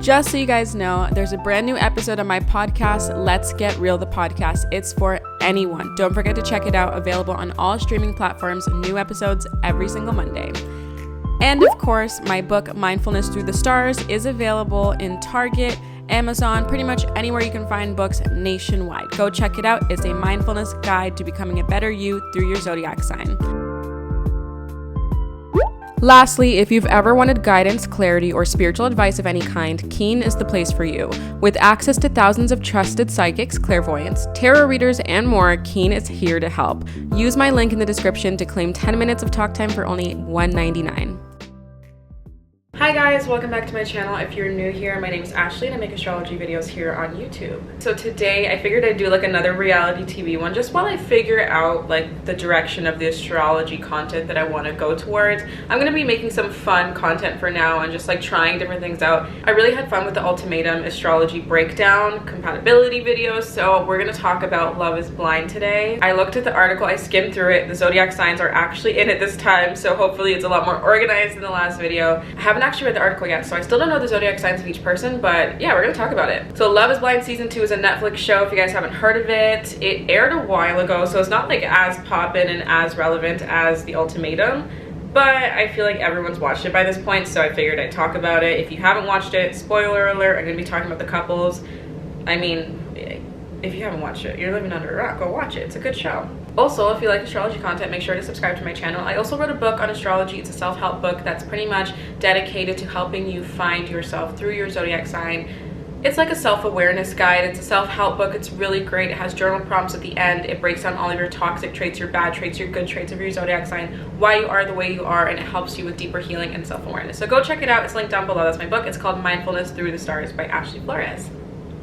Just so you guys know, there's a brand new episode on my podcast, Let's Get Real, the podcast. It's for anyone. Don't forget to check it out. Available on all streaming platforms. New episodes every single Monday. And of course, my book, Mindfulness Through the Stars, is available in Target, Amazon, pretty much anywhere you can find books nationwide. Go check it out. It's a mindfulness guide to becoming a better you through your zodiac sign. Lastly, if you've ever wanted guidance, clarity, or spiritual advice of any kind, Keen is the place for you. With access to thousands of trusted psychics, clairvoyants, tarot readers, and more, Keen is here to help. Use my link in the description to claim 10 minutes of talk time for only $1.99. Hi guys, welcome back to my channel. If you're new here, my name is Ashley and I make astrology videos here on YouTube. So today I figured I'd do like another reality TV one just while I figure out like the direction of the astrology content that I want to go towards. I'm going to be making some fun content for now and just like trying different things out. I really had fun with the ultimatum astrology breakdown, compatibility videos, so we're going to talk about Love is Blind today. I looked at the article, I skimmed through it. The zodiac signs are actually in it this time, so hopefully it's a lot more organized than the last video. I haven't actually read the article yet, so I still don't know the zodiac signs of each person, but yeah, we're gonna talk about it. So Love is Blind season 2 is a Netflix show. If you guys haven't heard of it, it aired a while ago, so it's not like as poppin' and as relevant as the ultimatum, but I feel like everyone's watched it by this point, so I figured I'd talk about it. If you haven't watched it, spoiler alert, I'm gonna be talking about the couples. I mean, if you haven't watched it, you're living under a rock. Go watch it. It's a good show. Also, if you like astrology content, make sure to subscribe to my channel. I also wrote a book on astrology. It's a self-help book that's pretty much dedicated to helping you find yourself through your zodiac sign. It's like a self-awareness guide. It's a self-help book. It's really great. It has journal prompts at the end. It breaks down all of your toxic traits, your bad traits, your good traits of your zodiac sign, why you are the way you are, and it helps you with deeper healing and self-awareness. So go check it out. It's linked down below. That's my book. It's called Mindfulness Through the Stars by Ashley Flores.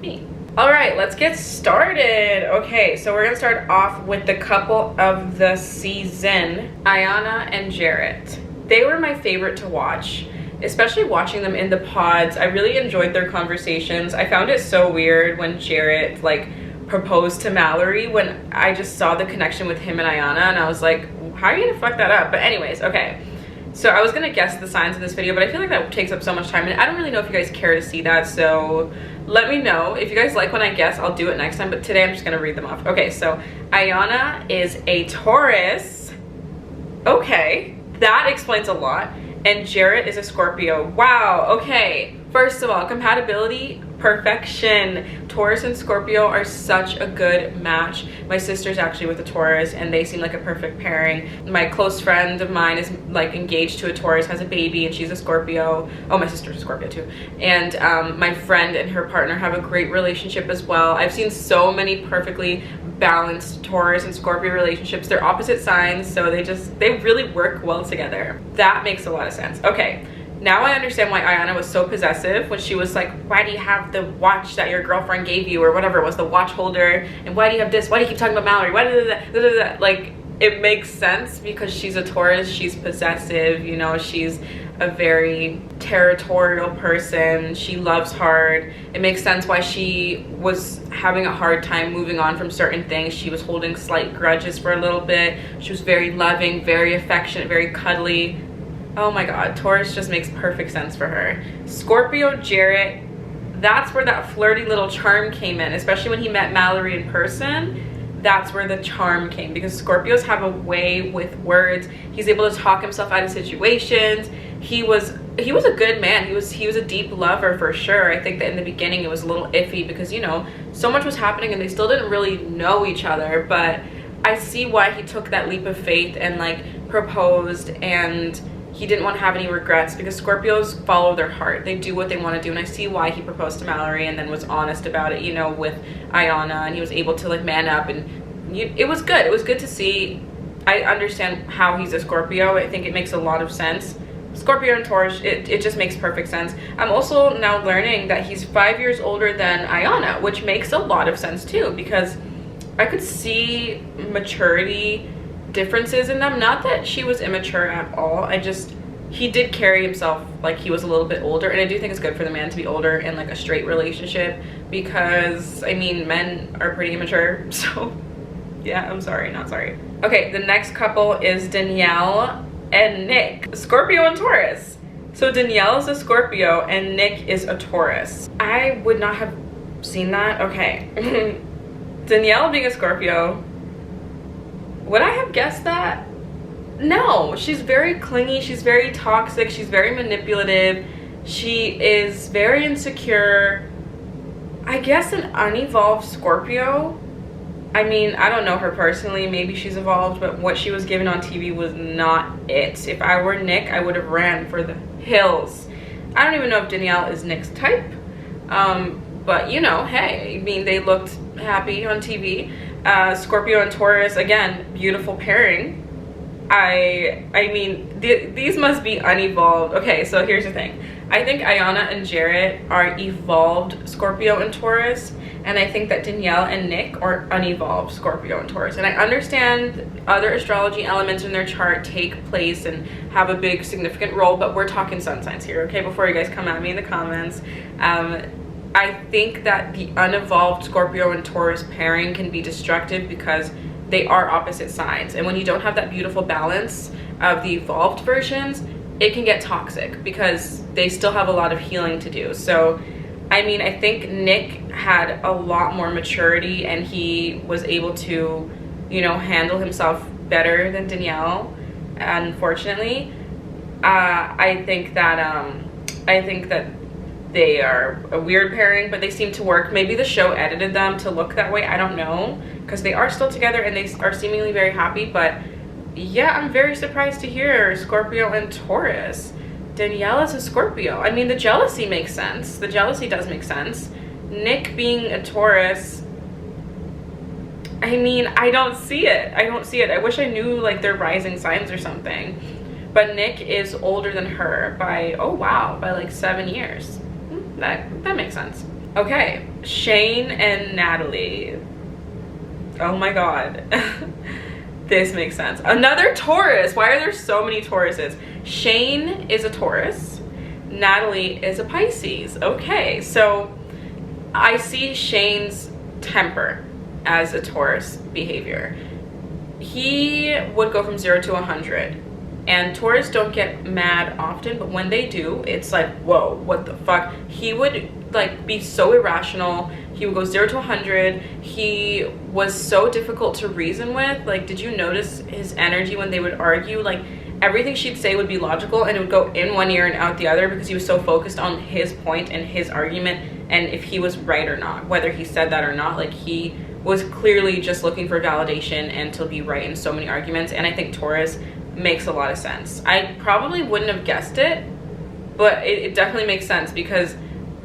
Me. All right, let's get started. Okay, so we're gonna start off with the couple of the season, Ayana and Jarrett. They were my favorite to watch, especially watching them in the pods. I really enjoyed their conversations. I found it so weird when Jarrett like proposed to Mallory, when I just saw the connection with him and Ayana, and I was like, how are you gonna fuck that up? But anyways, okay. So I was gonna guess the signs in this video, but I feel like that takes up so much time, and I don't really know if you guys care to see that, so let me know. If you guys like when I guess, I'll do it next time, but today I'm just gonna read them off. Okay, so Ayana is a Taurus. Okay, that explains a lot. And Jarrett is a Scorpio. Wow, okay. First of all, compatibility, perfection. Taurus and Scorpio are such a good match. My sister's actually with a Taurus and they seem like a perfect pairing. My close friend of mine is like engaged to a Taurus, has a baby, and she's a Scorpio. Oh, my sister's a Scorpio too. And my friend and her partner have a great relationship as well. I've seen so many perfectly balanced Taurus and Scorpio relationships. They're opposite signs, so they really work well together. That makes a lot of sense. Okay. Now I understand why Ayana was so possessive when she was like, why do you have the watch that your girlfriend gave you, or whatever it was, the watch holder, and why do you have this, why do you keep talking about Mallory, why da. Like, it makes sense because she's a Taurus, she's possessive, you know, she's a very territorial person, she loves hard. It makes sense why she was having a hard time moving on from certain things. She was holding slight grudges for a little bit. She was very loving, very affectionate, very cuddly. Oh my god, Taurus just makes perfect sense for her. Scorpio Jarrett, that's where that flirty little charm came in, especially when he met Mallory in person. That's where the charm came, because Scorpios have a way with words. He's able to talk himself out of situations. He was a good man. He was a deep lover for sure. I think that in the beginning it was a little iffy because, you know, so much was happening and they still didn't really know each other, but I see why he took that leap of faith and like proposed, and he didn't want to have any regrets because Scorpios follow their heart. They do what they want to do, and I see why he proposed to Mallory and then was honest about it, you know, with Ayana, and he was able to like man up, and it was good. It was good to see. I understand how he's a Scorpio. I think it makes a lot of sense. Scorpio and Taurus, it just makes perfect sense. I'm also now learning that he's 5 years older than Ayana, which makes a lot of sense too, because I could see maturity differences in them. Not that she was immature at all, he did carry himself like he was a little bit older, and I do think it's good for the man to be older in like a straight relationship, because I mean, men are pretty immature, so yeah, I'm sorry, not sorry. Okay, the next couple is Danielle and Nick, Scorpio and Taurus. So Danielle is a Scorpio and Nick is a Taurus. I would not have seen that. Okay. Danielle being a Scorpio, would I have guessed that? No, she's very clingy, she's very toxic, she's very manipulative, she is very insecure. I guess an unevolved Scorpio. I mean, I don't know her personally, maybe she's evolved, but what she was given on TV was not it. If I were Nick, I would have ran for the hills. I don't even know if Danielle is Nick's type, but you know, hey, I mean, they looked happy on TV. Scorpio and Taurus, again, beautiful pairing. I mean, these must be unevolved. Okay, so here's the thing. I think Ayana and Jarrett are evolved Scorpio and Taurus, and I think that Danielle and Nick are unevolved Scorpio and Taurus. And I understand other astrology elements in their chart take place and have a big significant role, but we're talking sun signs here, okay? Before you guys come at me in the comments. I think that the unevolved Scorpio and Taurus pairing can be destructive because they are opposite signs, and when you don't have that beautiful balance of the evolved versions, it can get toxic because they still have a lot of healing to do. So I mean, I think Nick had a lot more maturity and he was able to, you know, handle himself better than Danielle, unfortunately. I think that they are a weird pairing, but they seem to work. Maybe the show edited them to look that way, I don't know, because they are still together and they are seemingly very happy. But yeah, I'm very surprised to hear Scorpio and Taurus. Danielle is a Scorpio. I mean, the jealousy makes sense. The jealousy does make sense. Nick being a Taurus, I mean, I don't see it. I wish I knew like their rising signs or something. But Nick is older than her by, oh wow, by like 7 years. That makes sense. Okay, Shane and Natalie. Oh my god. This makes sense. Another Taurus. Why are there so many Tauruses? Shane is a Taurus. Natalie is a Pisces. Okay, so I see Shane's temper as a Taurus behavior. He would go from 0 to 100. And Taurus don't get mad often, but when they do, it's like, whoa, what the fuck? He would like be so irrational. He would go 0 to 100. He was so difficult to reason with. Like, did you notice his energy when they would argue? Like, everything she'd say would be logical and it would go in one ear and out the other because he was so focused on his point and his argument and if he was right or not, whether he said that or not. Like, he was clearly just looking for validation and to be right in so many arguments. And I think Taurus makes a lot of sense. I probably wouldn't have guessed it, but it definitely makes sense because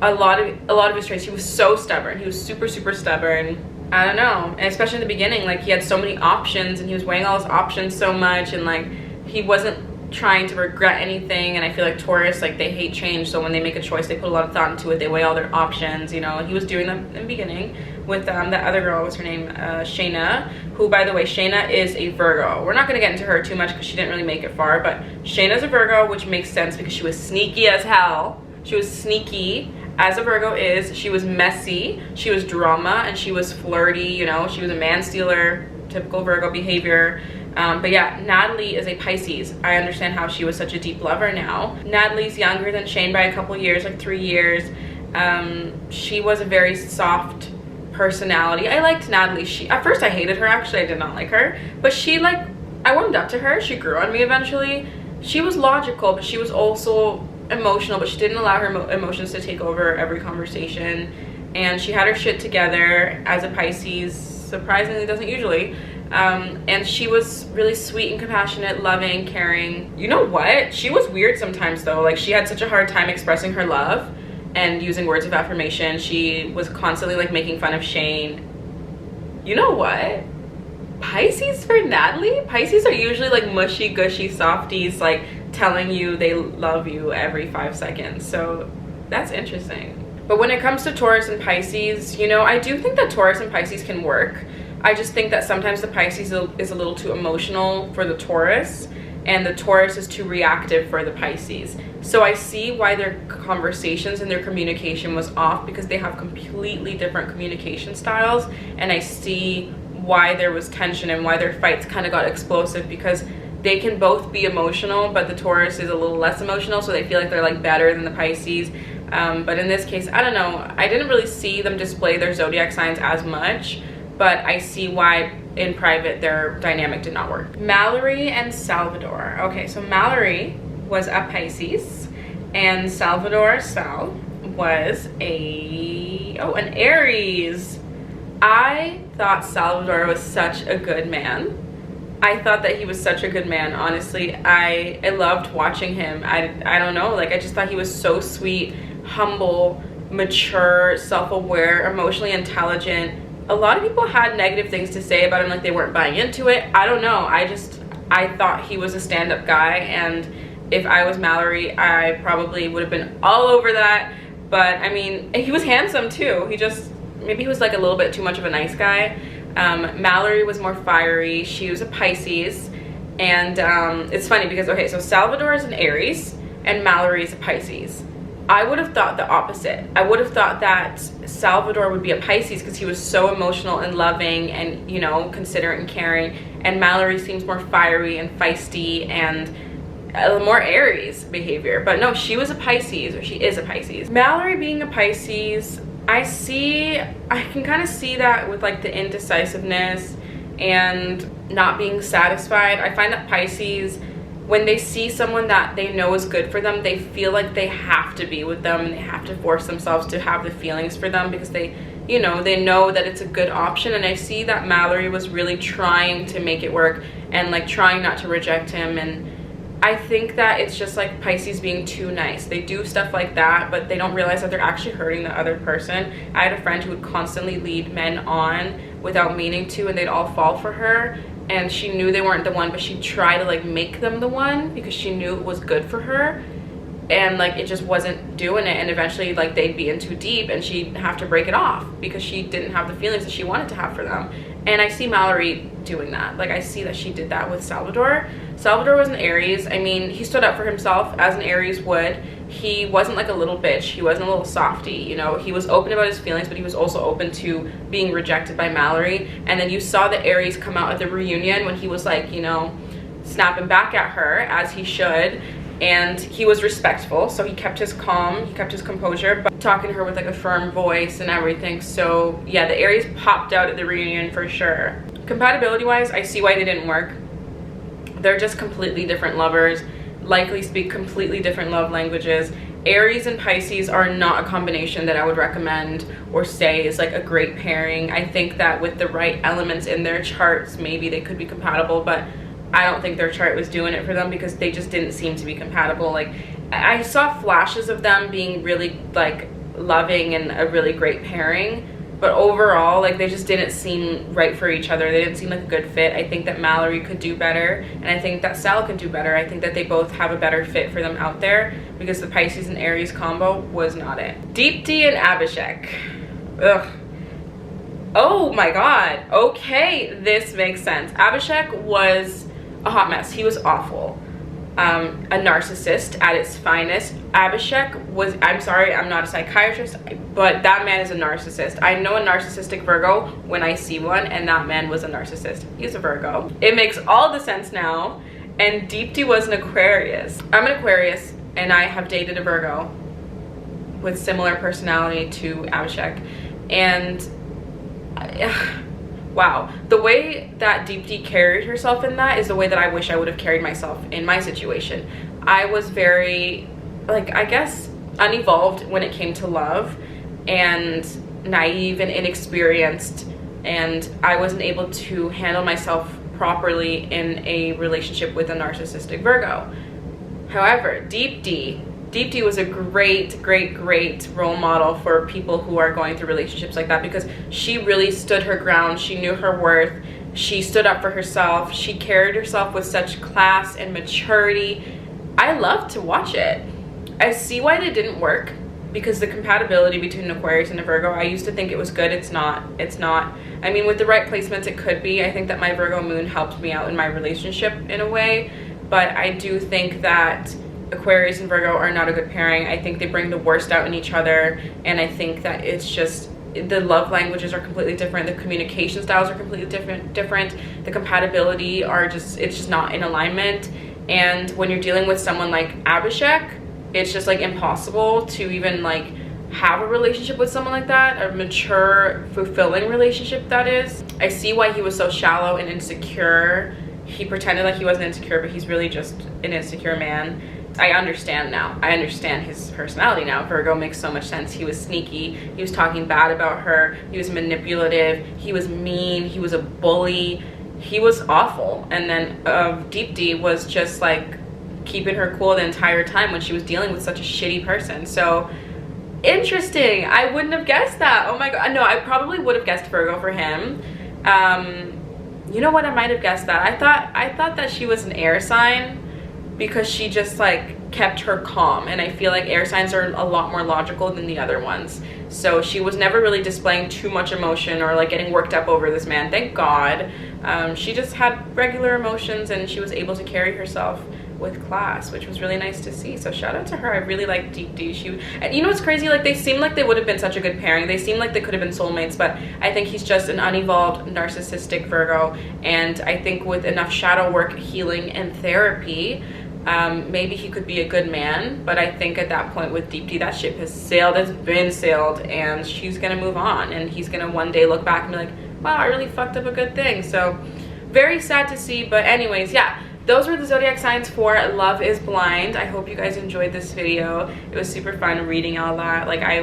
a lot of his traits, he was so stubborn. He was super stubborn. I don't know, and especially in the beginning, like he had so many options and he was weighing all his options so much, and like he wasn't trying to regret anything. And I feel like Taurus, like they hate change, so when they make a choice they put a lot of thought into it. They weigh all their options, you know. He was doing that in the beginning with that other girl, what's her name, Shayna, who, by the way, Shayna is a Virgo. We're not going to get into her too much because she didn't really make it far, but Shayna's a Virgo, which makes sense because she was sneaky as hell. She was sneaky as a Virgo is. She was messy, she was drama, and she was flirty, you know. She was a man stealer, typical Virgo behavior. But yeah, Natalie is a Pisces. I understand how she was such a deep lover now. Natalie's younger than Shane by a couple years, like 3 years. She was a very soft personality. I liked Natalie. At first I hated her, actually. I did not like her, but I warmed up to her. She grew on me eventually. She was logical, but she was also emotional, but she didn't allow her emotions to take over every conversation, and she had her shit together as a Pisces. Surprisingly, doesn't usually. And she was really sweet and compassionate, loving, caring. You know what? She was weird sometimes though. Like, she had such a hard time expressing her love and using words of affirmation. She was constantly like making fun of Shane. You know what? Pisces for Natalie? Pisces are usually like mushy, gushy softies, like telling you they love you every 5 seconds. So that's interesting. But when it comes to Taurus and Pisces, you know, I do think that Taurus and Pisces can work. I just think that sometimes the Pisces is a little too emotional for the Taurus, and the Taurus is too reactive for the Pisces. So I see why their conversations and their communication was off, because they have completely different communication styles, and I see why there was tension and why their fights kind of got explosive, because they can both be emotional, but the Taurus is a little less emotional, so they feel like they're like better than the Pisces. But in this case, I don't know, I didn't really see them display their zodiac signs as much, but I see why in private their dynamic did not work. Mallory and Salvador. Okay, so Mallory was a Pisces and Salvador Sal was an Aries. I thought Salvador was such a good man. I thought that he was such a good man, honestly. I loved watching him. I don't know, like I just thought he was so sweet, humble, mature, self-aware, emotionally intelligent. A lot of people had negative things to say about him, like they weren't buying into it. I don't know, I thought he was a stand-up guy, and if I was Mallory, I probably would have been all over that. But I mean, he was handsome too. Maybe he was like a little bit too much of a nice guy. Mallory was more fiery. She was a Pisces. And it's funny because, okay, so Salvador is an Aries and Mallory is a Pisces. I would have thought the opposite. I would have thought that Salvador would be a Pisces because he was so emotional and loving and, you know, considerate and caring. And Mallory seems more fiery and feisty and a more Aries behavior. But no, she was a Pisces, or she is a Pisces. Mallory being a Pisces, I can kind of see that with like the indecisiveness and not being satisfied. I find that Pisces, when they see someone that they know is good for them, they feel like they have to be with them and they have to force themselves to have the feelings for them because they know that it's a good option. And I see that Mallory was really trying to make it work and like trying not to reject him. And I think that it's just like Pisces being too nice. They do stuff like that, but they don't realize that they're actually hurting the other person. I had a friend who would constantly lead men on without meaning to, and they'd all fall for her. And she knew they weren't the one, but she'd try to like make them the one because she knew it was good for her. And like it just wasn't doing it, and eventually like they'd be in too deep and she'd have to break it off because she didn't have the feelings that she wanted to have for them. And I see Mallory doing that. Like I see that she did that with Salvador. Salvador was an Aries. I mean, he stood up for himself as an Aries would. He wasn't like a little bitch. He wasn't a little softy, you know. He was open about his feelings, but he was also open to being rejected by Mallory. And then you saw the Aries come out at the reunion when he was like, you know, snapping back at her as he should. And he was respectful, so he kept his calm, he kept his composure, but talking to her with like a firm voice and everything. So yeah, the Aries popped out at the reunion for sure. Compatibility wise, I see why they didn't work. They're just completely different lovers, likely speak completely different love languages. Aries and Pisces are not a combination that I would recommend or say is like a great pairing. I think that with the right elements in their charts, maybe they could be compatible, but I don't think their chart was doing it for them because they just didn't seem to be compatible. Like I saw flashes of them being really like loving and a really great pairing, but overall like they just didn't seem right for each other. They didn't seem like a good fit. I think that Mallory could do better, and I think that Sal could do better. I think that they both have a better fit for them out there because the Pisces and Aries combo was not it. Deepti and Abhishek. Ugh. Oh my god. Okay, this makes sense. Abhishek was a hot mess. He was awful. A narcissist at its finest. Abhishek was, I'm sorry, I'm not a psychiatrist, but that man is a narcissist. I know a narcissistic Virgo when I see one, and that man was a narcissist. He's a Virgo. It makes all the sense now. And Deepti was an Aquarius. I'm an Aquarius, and I have dated a Virgo with similar personality to Abhishek. And wow, the way that Deepti carried herself in that is the way that I wish I would have carried myself in my situation. I was very, like, I guess, unevolved when it came to love, and naive and inexperienced, and I wasn't able to handle myself properly in a relationship with a narcissistic Virgo. However, Deepti was a great role model for people who are going through relationships like that, because she really stood her ground. She knew her worth. She stood up for herself. She carried herself with such class and maturity. I love to watch it. I see why they didn't work, because the compatibility between an Aquarius and a Virgo, I used to think it was good. It's not. I mean, with the right placements, it could be. I think that my Virgo moon helped me out in my relationship in a way, but I do think that Aquarius and Virgo are not a good pairing. I think they bring the worst out in each other, and I think that it's just the love languages are completely different, the communication styles are completely different, the compatibility are just, it's just not in alignment. And when you're dealing with someone like Abhishek, it's just like impossible to even like have a relationship with someone like that, a mature, fulfilling relationship, that is. I see why he was so shallow and insecure. He pretended like he wasn't insecure, but he's really just an insecure man. I understand now. I understand his personality now. Virgo makes so much sense. He was sneaky. He was talking bad about her. He was manipulative. He was mean. He was a bully. He was awful. And then Deepti was just like keeping her cool the entire time when she was dealing with such a shitty person. So interesting. I wouldn't have guessed that. Oh my god. No, I probably would have guessed Virgo for him. You know what? I might have guessed that. I thought that she was an air sign, because she just like kept her calm, and I feel like air signs are a lot more logical than the other ones. So she was never really displaying too much emotion or like getting worked up over this man, thank God. She just had regular emotions, and she was able to carry herself with class, which was really nice to see. So shout out to her. I really like Deepti. And you know what's crazy, like they seem like they would have been such a good pairing. They seem like they could have been soulmates, but I think he's just an unevolved narcissistic Virgo, and I think with enough shadow work, healing, and therapy, maybe he could be a good man. But I think at that point with Deepti, that ship has sailed, it's been sailed, and she's gonna move on, and he's gonna one day look back and be like, wow, I really fucked up a good thing. So very sad to see. But anyways, yeah, those were the zodiac signs for Love is Blind. I hope you guys enjoyed this video. It was super fun reading all that. Like I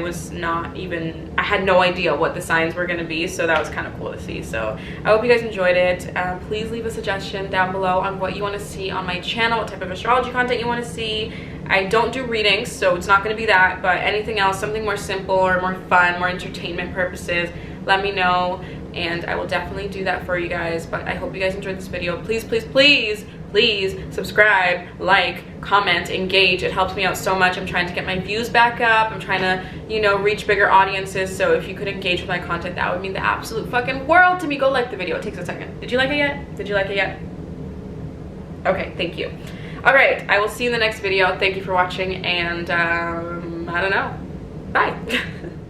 had no idea what the signs were gonna be, so that was kind of cool to see. So I hope you guys enjoyed it. Please leave a suggestion down below on what you want to see on my channel, what type of astrology content you want to see. I don't do readings, so it's not going to be that, but anything else, something more simple or more fun, more entertainment purposes, let me know, and I will definitely do that for you guys. But I hope you guys enjoyed this video. Please, please, please, please subscribe, like, comment, engage. It helps me out so much. I'm trying to get my views back up. I'm trying to, you know, reach bigger audiences. So if you could engage with my content, that would mean the absolute fucking world to me. Go like the video. It takes a second. Did you like it yet? Did you like it yet? Okay, thank you. All right, I will see you in the next video. Thank you for watching, and I don't know. Bye.